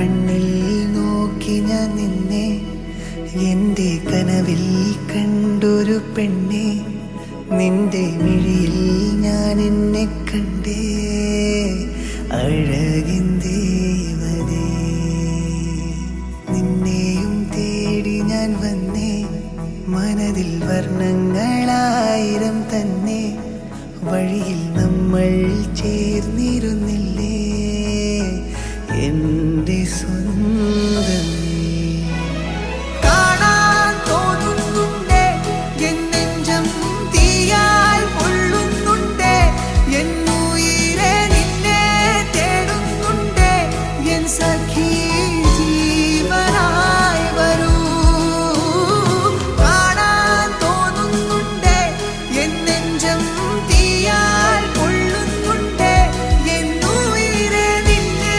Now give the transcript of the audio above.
കണ്ണിൽ നോക്കി ഞാൻ നിന്നെ, എൻ്റെ കനവിൽ കണ്ടൊരു പെണ്ണെ, നിന്റെ മിഴിയിൽ ഞാൻ എന്നെ കണ്ടേ, അഴകിൻ ദേവതേ. നിന്നെയും തേടി ഞാൻ വന്നേ, മനതിൽ വർണ്ണങ്ങളാ